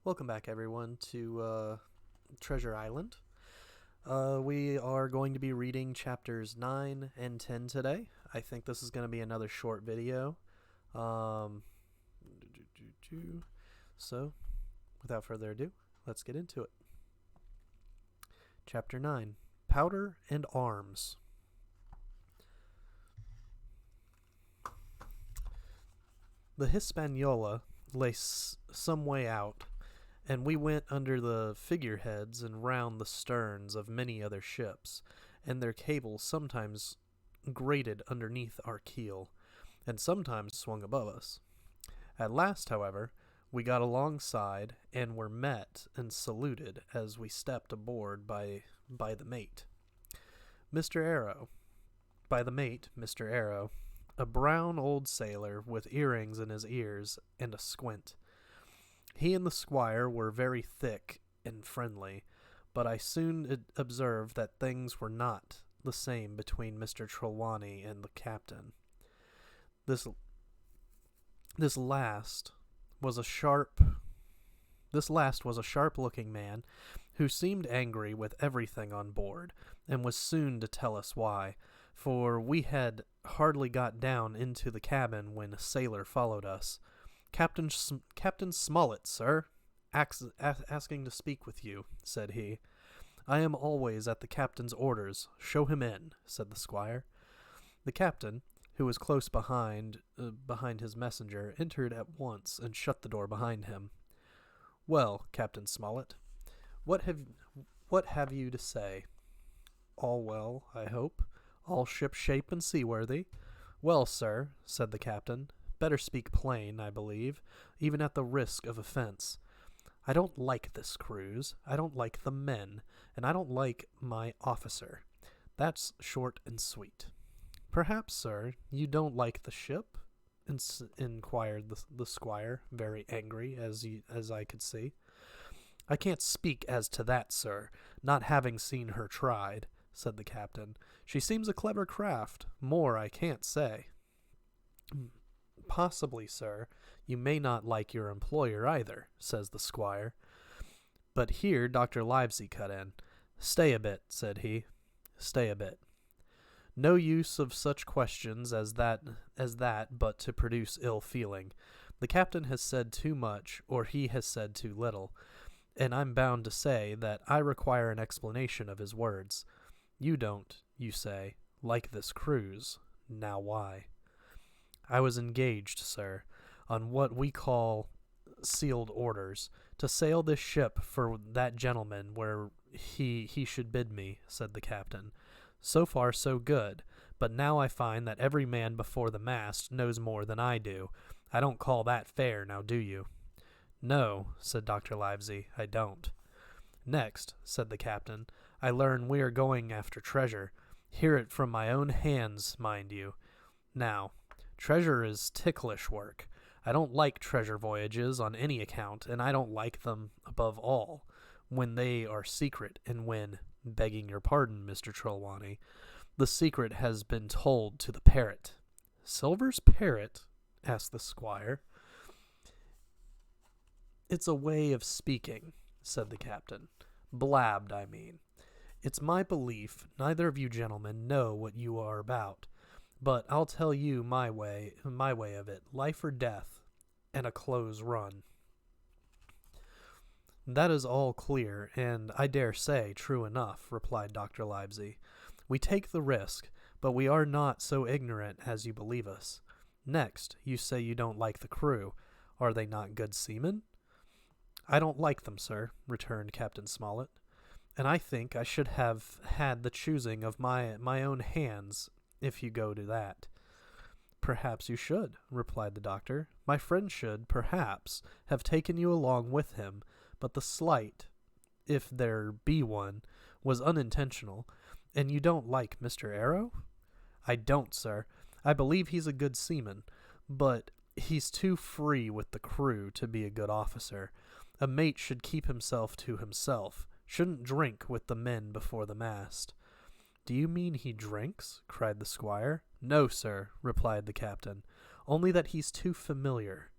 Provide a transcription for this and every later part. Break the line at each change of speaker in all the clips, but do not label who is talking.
Welcome back, everyone, to Treasure Island. We are going to be reading chapters 9 and 10 today. I think this is going to be another short video. Um, so, without further ado, let's get into it. Chapter 9, Powder and Arms. The Hispaniola lay some way out, and we went under the figureheads and round the sterns of many other ships, and their cables sometimes grated underneath our keel, and sometimes swung above us. At last, however, we got alongside, and were met and saluted as we stepped aboard by the mate. Mr. Arrow. By the mate, Mr. Arrow, a brown old sailor with earrings in his ears and a squint. He and the squire were very thick and friendly, but I soon observed that things were not the same between Mr. Trelawney and the captain. This last was a sharp-looking man who seemed angry with everything on board, and was soon to tell us why, for we had hardly got down into the cabin when a sailor followed us. Captain Smollett, sir, asking to speak with you, said he. I am always at the captain's orders. Show him in, said the squire. The captain, who was close behind his messenger, entered at once and shut the door behind him. Well, Captain Smollett, what have you to say? All well, I hope. All ship-shape and seaworthy. Well, sir, said the captain, better speak plain, I believe, even at the risk of offense. I don't like this cruise, I don't like the men, and I don't like my officer. That's short and sweet. Perhaps, sir, you don't like the ship? Inquired the squire, very angry, as I could see. I can't speak as to that, sir, not having seen her tried, said the captain. She seems a clever craft. More I can't say. Possibly, sir, you may not like your employer either, says the squire. But here Dr. Livesey cut in. Stay a bit, said he. Stay a bit. No use of such questions as that but to produce ill feeling. The captain has said too much, or he has said too little, and I'm bound to say that I require an explanation of his words. You don't, you say, like this cruise. Now why? I was engaged, sir, on what we call sealed orders, to sail this ship for that gentleman where he should bid me, said the captain. So far so good, but now I find that every man before the mast knows more than I do. I don't call that fair, now do you? No, said Dr. Livesey, I don't. Next, said the captain, I learn we are going after treasure. Hear it from my own hands, mind you. Now, treasure is ticklish work. I don't like treasure voyages on any account, and I don't like them, above all, when they are secret, and when, begging your pardon, Mr. Trelawney, the secret has been told to the parrot. Silver's parrot? Asked the squire. It's a way of speaking, said the captain. Blabbed, I mean. It's my belief neither of you gentlemen know what you are about, but I'll tell you my way of it, life or death, and a close run. That is all clear, and I dare say true enough, replied Dr. Livesey. We take the risk, but we are not so ignorant as you believe us. Next, you say you don't like the crew. Are they not good seamen? I don't like them, sir, returned Captain Smollett, and I think I should have had the choosing of my own hands, if you go to that. Perhaps you should, replied the doctor. My friend should, perhaps, have taken you along with him, but the slight, if there be one, was unintentional. And you don't like Mr. Arrow? I don't, sir. I believe he's a good seaman, but he's too free with the crew to be a good officer. A mate should keep himself to himself, shouldn't drink with the men before the mast. Do you mean he drinks? Cried the squire. No, sir, replied the captain, only that he's too familiar.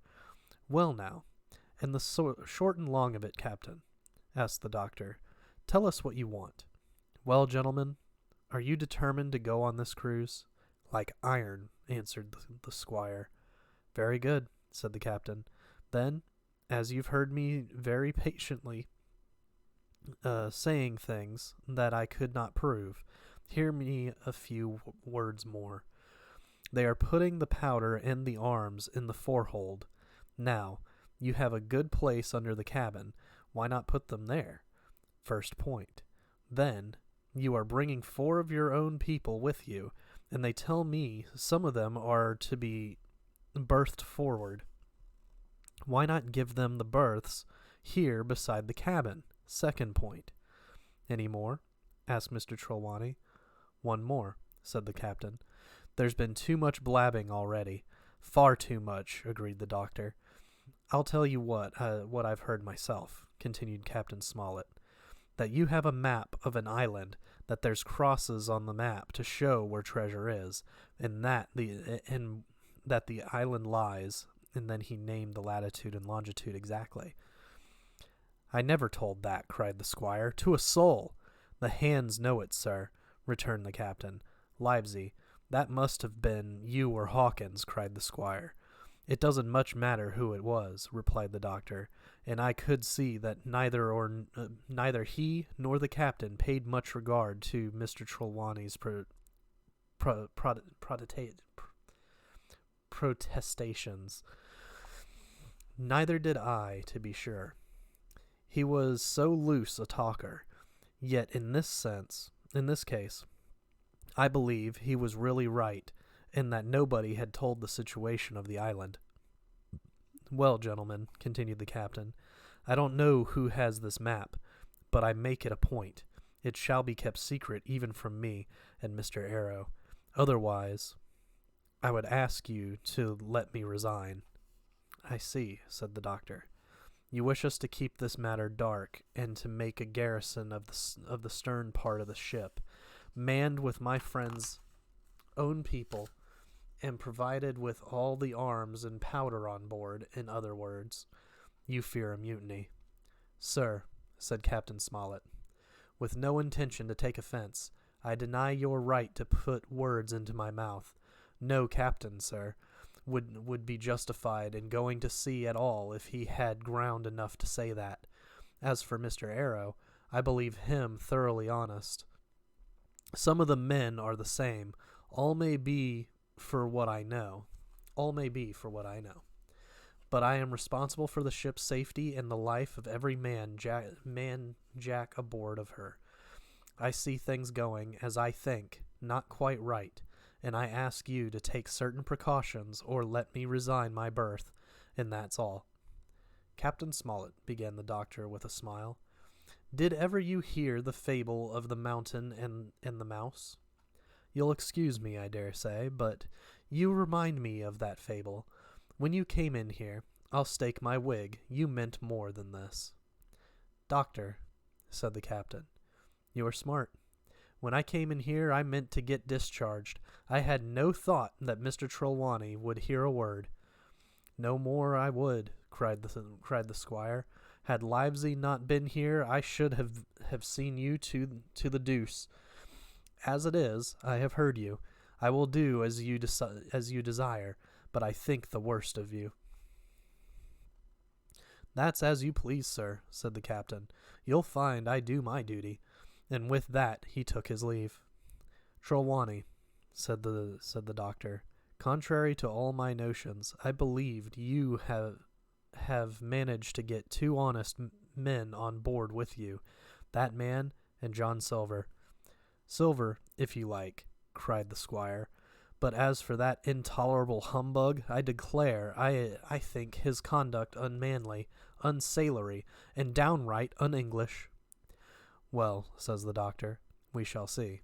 Well now, "And the short and long of it, Captain," asked the doctor. "Tell us what you want." "Well, gentlemen, are you determined to go on this cruise?" "Like iron," answered the squire. "Very good," said the captain. "Then, as you've heard me very patiently saying things that I could not prove, hear me a few words more. They are putting the powder and the arms in the forehold. Now, you have a good place under the cabin. Why not put them there? First point. Then, you are bringing 4 of your own people with you, and they tell me some of them are to be berthed forward. Why not give them the berths here beside the cabin? Second point." "Any more?" asked Mr. Trelawney. "One more," said the captain. "There's been too much blabbing already." "Far too much," agreed the doctor. "I'll tell you what I've heard myself," continued Captain Smollett. "That you have a map of an island, that there's crosses on the map to show where treasure is, and that the island lies," and then he named the latitude and longitude exactly. "I never told that," cried the squire, "to a soul." "The hands know it, sir," returned the captain. "Livesey, that must have been you or Hawkins," cried the squire. "It doesn't much matter who it was," replied the doctor, and I could see that neither he nor the captain paid much regard to Mr. Trelawney's protestations. Neither did I, to be sure. He was so loose a talker. Yet in this case, I believe he was really right, in that nobody had told the situation of the island. "Well, gentlemen," continued the captain, "I don't know who has this map, but I make it a point. It shall be kept secret even from me and Mr. Arrow. Otherwise, I would ask you to let me resign." "I see," said the doctor. "You wish us to keep this matter dark, and to make a garrison of the stern part of the ship, manned with my friend's own people, and provided with all the arms and powder on board. In other words, you fear a mutiny." "Sir," said Captain Smollett, "with no intention to take offense, I deny your right to put words into my mouth. No captain, sir, would be justified in going to sea at all if he had ground enough to say that. As for Mr. Arrow, I believe him thoroughly honest. Some of the men are the same. All may be for what I know. But I am responsible for the ship's safety and the life of every man jack aboard of her. I see things going, as I think, not quite right, and I ask you to take certain precautions or let me resign my berth, and that's all." "Captain Smollett," began the doctor with a smile, "did ever you hear the fable of the mountain and the mouse? You'll excuse me, I dare say, but you remind me of that fable. When you came in here, I'll stake my wig, you meant more than this." "Doctor," said the captain, "you are smart. When I came in here, I meant to get discharged. I had no thought that Mr. Trelawney would hear a word." "No more I would," cried the squire. "Had Livesey not been here, I should have seen you to the deuce. As it is, I have heard you. I will do as you desire, but I think the worst of you." "That's as you please, sir," said the captain. "You'll find I do my duty." And with that he took his leave. "Trelawney," said the doctor, "contrary to all my notions, I believed you have managed to get 2 honest men on board with you, that man and John Silver." "Silver, if you like," cried the squire. "But as for that intolerable humbug, I declare I think his conduct unmanly, unsailorly, and downright un-English." "Well," says the doctor, "we shall see."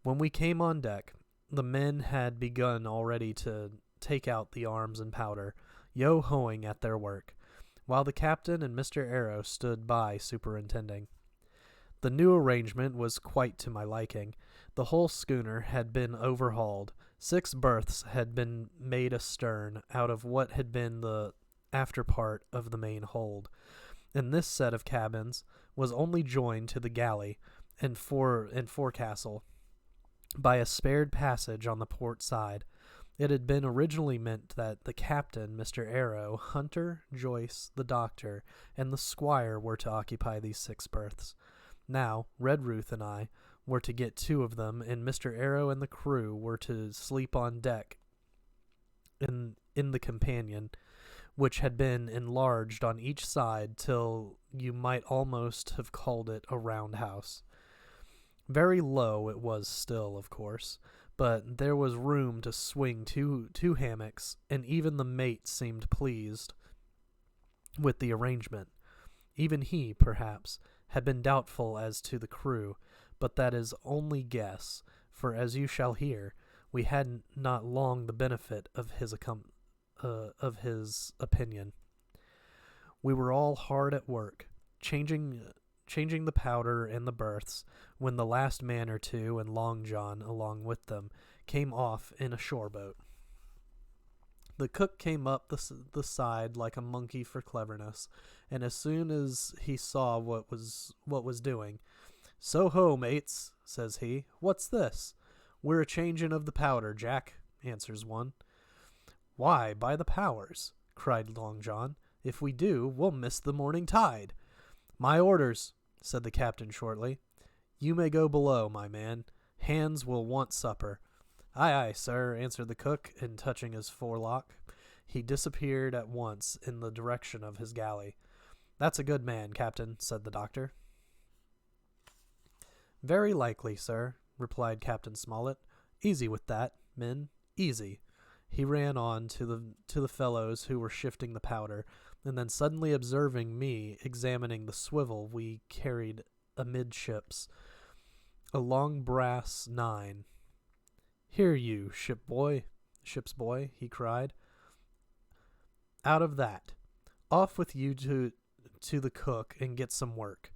When we came on deck, the men had begun already to take out the arms and powder, yo-hoing at their work, while the captain and Mr. Arrow stood by superintending. The new arrangement was quite to my liking. The whole schooner had been overhauled. 6 berths had been made astern out of what had been the after part of the main hold, and this set of cabins was only joined to the galley and forecastle by a spared passage on the port side. It had been originally meant that the captain, Mr. Arrow, Hunter, Joyce, the doctor, and the squire were to occupy these 6 berths. Now, Redruth and I were to get 2 of them, and Mr. Arrow and the crew were to sleep on deck in the companion, which had been enlarged on each side till you might almost have called it a roundhouse. Very low it was still, of course, but there was room to swing two hammocks, and even the mate seemed pleased with the arrangement. Even he, perhaps, had been doubtful as to the crew, but that is only guess, for as you shall hear, we had not long the benefit of his opinion. We were all hard at work, changing the powder in the berths, when the last man or 2, and Long John along with them, came off in a shore boat. The cook came up the side like a monkey for cleverness, and as soon as he saw what was doing, "So ho, mates," says he, "what's this?" "We're a changin' of the powder, Jack," answers one. "Why, by the powers," cried Long John, "if we do, we'll miss the morning tide." "My orders," said the captain shortly. "You may go below, my man. Hands will want supper." "Aye, aye, sir," answered the cook, and touching his forelock, he disappeared at once in the direction of his galley. "That's a good man, captain," said the doctor. "Very likely, sir," replied Captain Smollett. "Easy with that, men, easy." He ran on to the fellows who were shifting the powder, and then suddenly observing me examining the swivel we carried amidships, a long brass 9. "Here, you ship's boy," he cried. "Out of that. Off with you to the cook and get some work."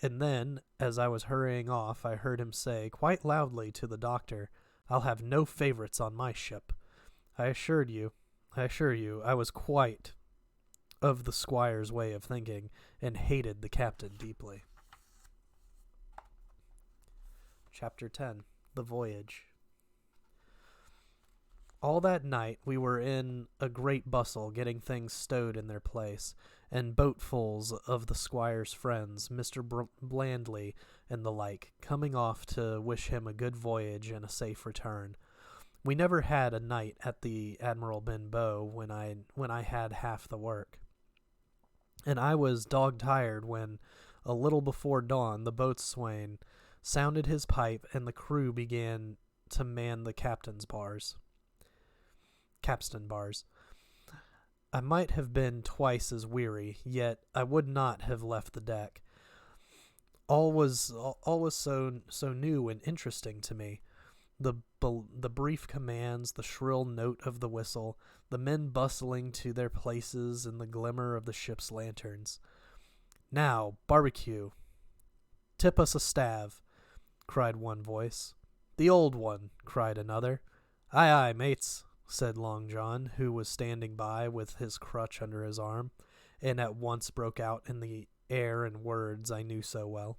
And then, as I was hurrying off, I heard him say, quite loudly to the doctor, "I'll have no favorites on my ship." I assure you, I was quite of the squire's way of thinking, and hated the captain deeply. Chapter 10. The Voyage. All that night we were in a great bustle getting things stowed in their place, and boatfuls of the squire's friends, Mr. Blandley and the like, coming off to wish him a good voyage and a safe return. We never had a night at the Admiral Benbow when I had half the work, and I was dog-tired when, a little before dawn, the boatswain sounded his pipe and the crew began to man the capstan bars. I might have been twice as weary, yet I would not have left the deck. All was so new and interesting to me. The brief commands, the shrill note of the whistle, the men bustling to their places in the glimmer of the ship's lanterns. "Now, barbecue! Tip us a stave!" cried one voice. "The old one!" cried another. "Aye, aye, mates!" said Long John, who was standing by with his crutch under his arm, and at once broke out in the air and words I knew so well.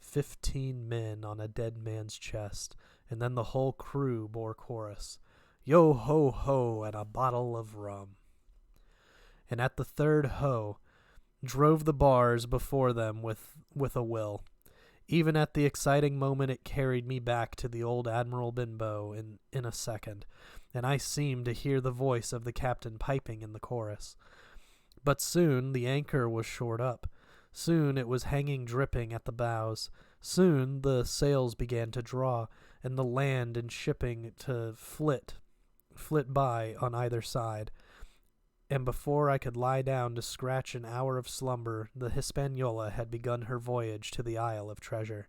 15 men on a dead man's chest, and then the whole crew bore chorus, "Yo ho ho, and a bottle of rum." And at the third ho, drove the bars before them with a will. Even at the exciting moment it carried me back to the old Admiral Benbow in a second, and I seemed to hear the voice of the captain piping in the chorus. But soon the anchor was short up. Soon it was hanging dripping at the bows. Soon the sails began to draw, and the land and shipping to flit by on either side. And before I could lie down to scratch an hour of slumber, the Hispaniola had begun her voyage to the Isle of Treasure.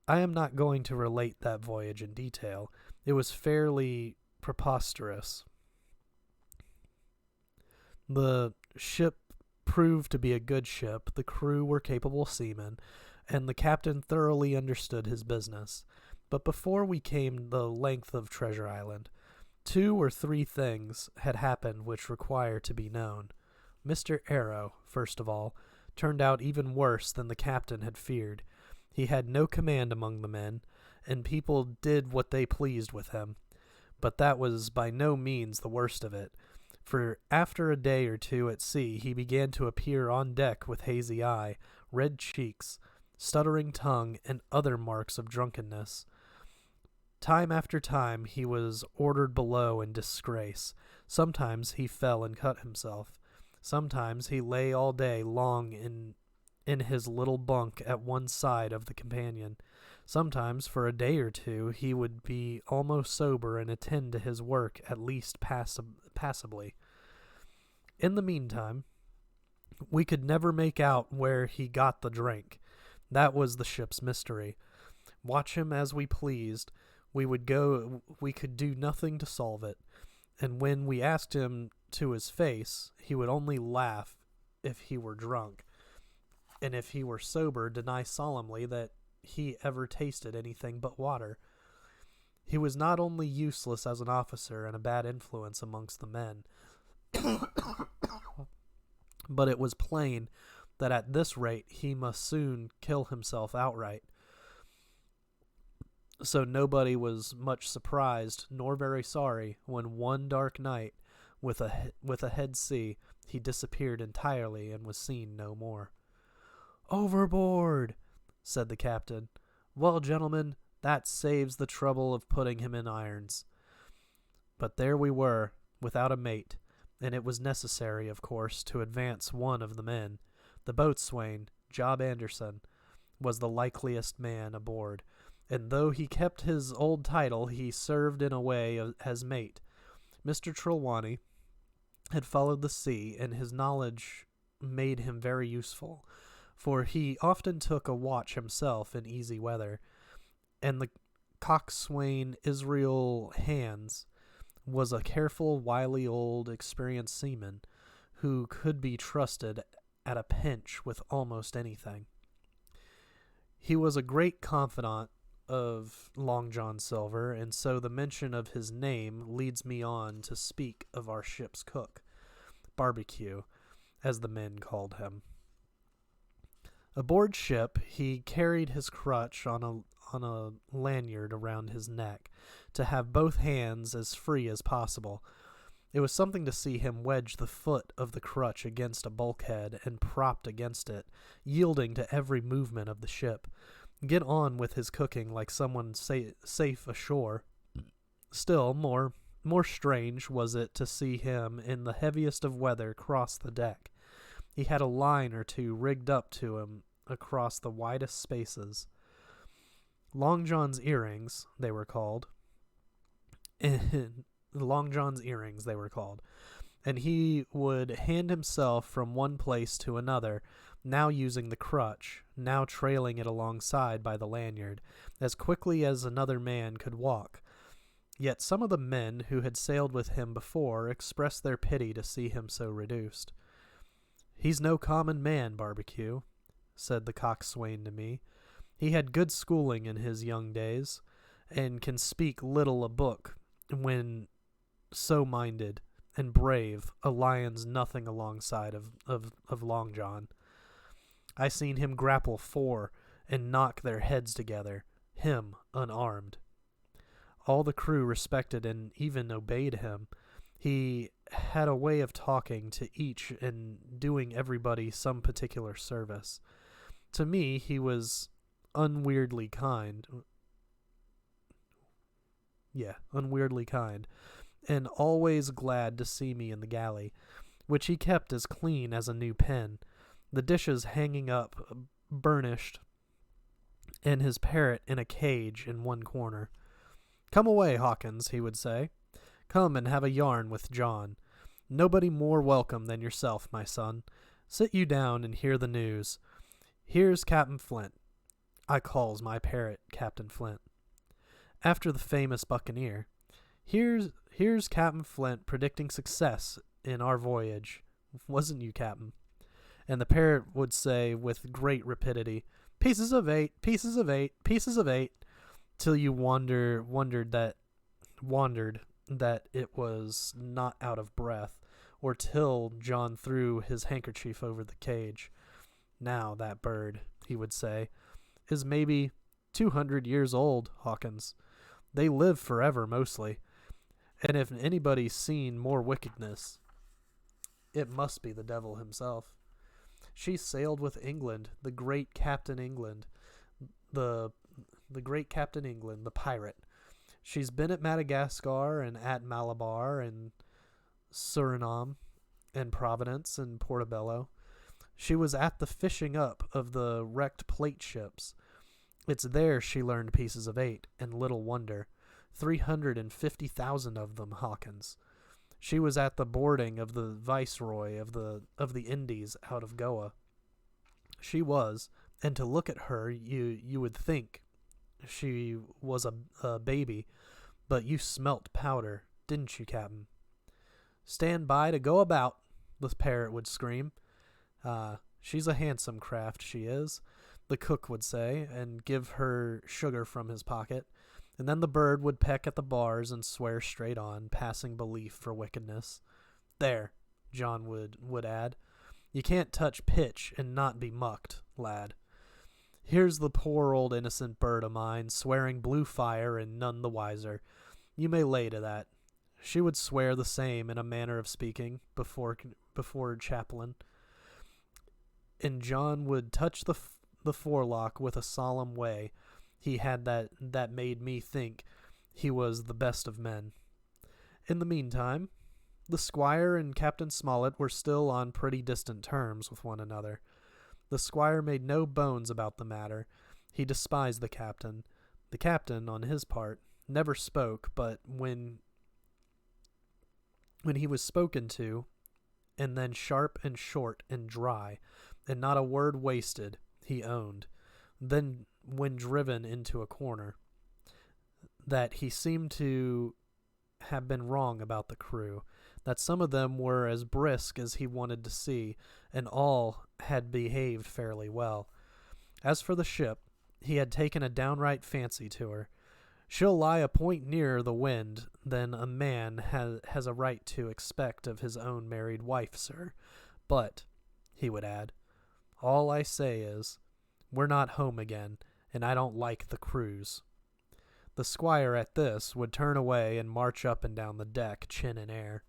I am not going to relate that voyage in detail. It was fairly preposterous. The ship proved to be a good ship, the crew were capable seamen, and the captain thoroughly understood his business. But before we came the length of Treasure Island, 2 or 3 things had happened which require to be known. Mr. Arrow, first of all, turned out even worse than the captain had feared. He had no command among the men, and people did what they pleased with him. But that was by no means the worst of it, for after a day or two at sea he began to appear on deck with hazy eye, red cheeks, stuttering tongue, and other marks of drunkenness. Time after time he was ordered below in disgrace. Sometimes he fell and cut himself. Sometimes he lay all day long in his little bunk at one side of the companion. Sometimes for a day or two he would be almost sober and attend to his work at least passably. In the meantime, we could never make out where he got the drink. That was the ship's mystery. Watch him as we pleased, we could do nothing to solve it. And when we asked him to his face, he would only laugh if he were drunk, and if he were sober, deny solemnly that he ever tasted anything but water. He was not only useless as an officer and a bad influence amongst the men, but it was plain that at this rate he must soon kill himself outright. So nobody was much surprised nor very sorry when one dark night, with a head sea, he disappeared entirely and was seen no more. "Overboard!" said the captain. "Well, gentlemen, that saves the trouble of putting him in irons." But there we were, without a mate, and it was necessary, of course, to advance one of the men. The boatswain, Job Anderson, was the likeliest man aboard, and though he kept his old title, he served in a way as mate. Mr. Trelawney had followed the sea, and his knowledge made him very useful, for he often took a watch himself in easy weather, and the coxswain Israel Hands was a careful, wily old experienced seaman who could be trusted at a pinch with almost anything. He was a great confidant of Long John Silver, and so the mention of his name leads me on to speak of our ship's cook, Barbecue, as the men called him. Aboard ship, he carried his crutch on a lanyard around his neck, to have both hands as free as possible. It was something to see him wedge the foot of the crutch against a bulkhead and propped against it, yielding to every movement of the ship, get on with his cooking like someone safe ashore. Still more strange was it to see him in the heaviest of weather cross the deck. He had a line or two rigged up to him across the widest spaces. Long John's earrings, they were called. Long John's earrings, they were called. And he would hand himself from one place to another, now using the crutch, now trailing it alongside by the lanyard, as quickly as another man could walk. Yet some of the men who had sailed with him before expressed their pity to see him so reduced. "He's no common man, Barbecue," said the coxswain to me. "He had good schooling in his young days, and can speak little a book when so minded, and brave, a lion's nothing alongside of Long John. I seen him grapple 4 and knock their heads together, him unarmed. All the crew respected and even obeyed him. He had a way of talking to each and doing everybody some particular service. To me, he was unweirdly kind, and always glad to see me in the galley, which he kept as clean as a new pen, the dishes hanging up burnished, and his parrot in a cage in one corner. 'Come away, Hawkins,' he would say. 'Come and have a yarn with John. Nobody more welcome than yourself, my son. Sit you down and hear the news. Here's Captain Flint.' I calls my parrot Captain Flint. After the famous buccaneer. 'Here's Captain Flint predicting success in our voyage. Wasn't you, Captain?' And the parrot would say with great rapidity, 'Pieces of 8, pieces of 8, pieces of 8, till you wondered that it was not out of breath, or till John threw his handkerchief over the cage. Now that bird, he would say, is maybe 200 years old, Hawkins. They live forever, mostly. And if anybody's seen more wickedness, it must be the devil himself. She sailed with England, the great Captain England, the great Captain England, the pirate. She's been at Madagascar and at Malabar and Suriname and Providence and Portobello. She was at the fishing up of the wrecked plate ships. It's there she learned pieces of 8, and little wonder. 350,000 of them, Hawkins. She was at the boarding of the Viceroy of the Indies out of Goa. She was, and to look at her, you would think she was a baby, but you smelt powder, didn't you, Captain? Stand by to go about, the parrot would scream. She's a handsome craft, she is, the cook would say, and give her sugar from his pocket. And then the bird would peck at the bars and swear straight on, passing belief for wickedness. There, John would add, you can't touch pitch and not be mucked, lad. Here's the poor old innocent bird of mine, swearing blue fire and none the wiser. You may lay to that. She would swear the same in a manner of speaking before Chaplain. And John would touch the forelock with a solemn way he had that made me think he was the best of men. In the meantime, the squire and Captain Smollett were still on pretty distant terms with one another. The squire made no bones about the matter. He despised the captain. The captain, on his part, never spoke, but when he was spoken to, and then sharp and short and dry, and not a word wasted, he owned. Then, when driven into a corner, that he seemed to have been wrong about the crew, that some of them were as brisk as he wanted to see, and all had behaved fairly well. As for the ship, he had taken a downright fancy to her. She'll lie a point nearer the wind than a man has a right to expect of his own married wife, sir. But, he would add, all I say is, we're not home again, and I don't like the cruise. The squire at this would turn away and march up and down the deck, chin in air.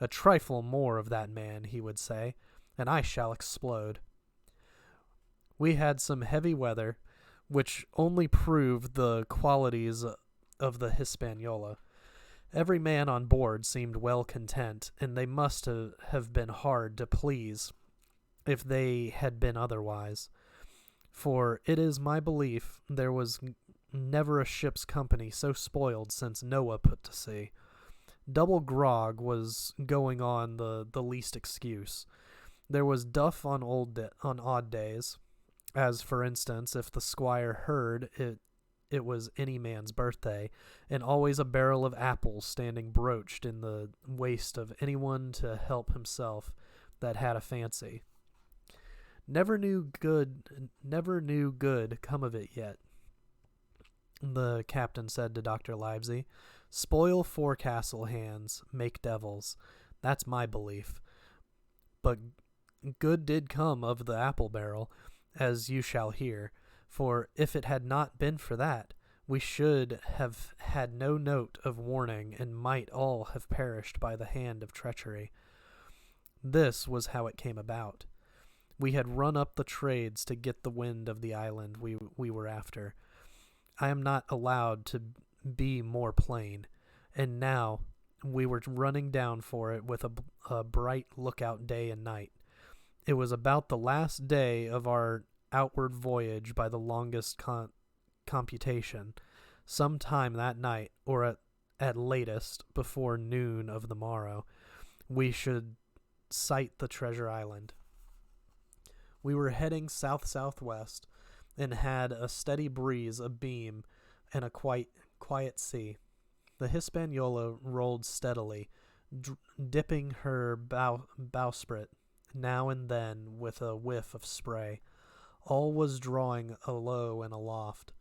A trifle more of that man, he would say, and I shall explode. We had some heavy weather, which only proved the qualities of the Hispaniola. Every man on board seemed well content, and they must have been hard to please if they had been otherwise. For it is my belief there was never a ship's company so spoiled since Noah put to sea. Double grog was going on the least excuse. There was duff on odd days, as for instance if the squire heard it was any man's birthday, and always a barrel of apples standing broached in the waist of anyone to help himself that had a fancy. Never knew good come of it yet, the captain said to Dr. Livesey. Spoil forecastle hands, make devils. That's my belief. But good did come of the apple barrel, as you shall hear, for if it had not been for that, we should have had no note of warning and might all have perished by the hand of treachery. This was how it came about. We had run up the trades to get the wind of the island we were after. I am not allowed to be more plain, and now we were running down for it with a bright lookout day and night. It was about the last day of our outward voyage by the longest computation. Some time that night, or at latest before noon of the morrow, we should sight the treasure island. We were heading south-southwest, and had a steady breeze abeam and a quiet sea. The Hispaniola rolled steadily, dipping her bowsprit now and then with a whiff of spray. All was drawing alow and aloft.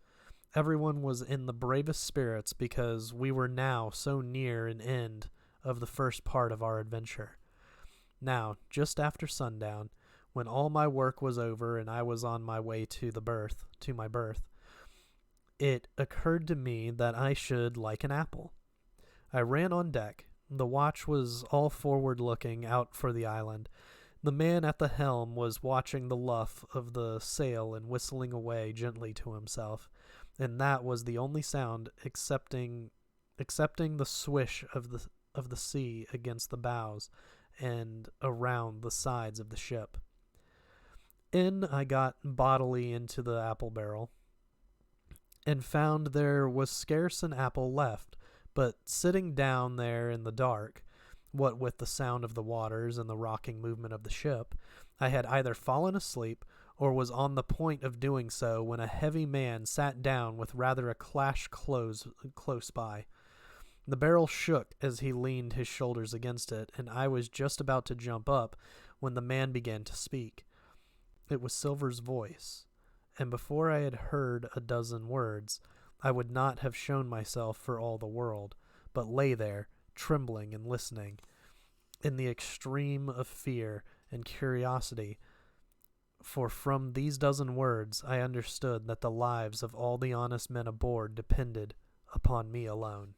Everyone was in the bravest spirits because we were now so near an end of the first part of our adventure. Now, just after sundown, when all my work was over and I was on my way to my berth, it occurred to me that I should like an apple. I ran on deck. The watch was all forward looking out for the island. The man at the helm was watching the luff of the sail and whistling away gently to himself, and that was the only sound excepting the swish of the sea against the bows and around the sides of the ship. In I got bodily into the apple barrel, and found there was scarce an apple left, but sitting down there in the dark, what with the sound of the waters and the rocking movement of the ship, I had either fallen asleep or was on the point of doing so when a heavy man sat down with rather a clash close by. The barrel shook as he leaned his shoulders against it, and I was just about to jump up when the man began to speak. It was Silver's voice, and before I had heard a dozen words, I would not have shown myself for all the world, but lay there, trembling and listening, in the extreme of fear and curiosity, for from these dozen words I understood that the lives of all the honest men aboard depended upon me alone.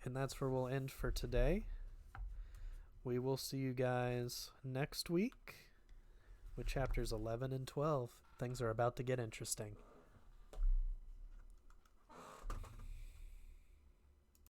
And that's where we'll end for today. We will see you guys next week with chapters 11 and 12. Things are about to get interesting.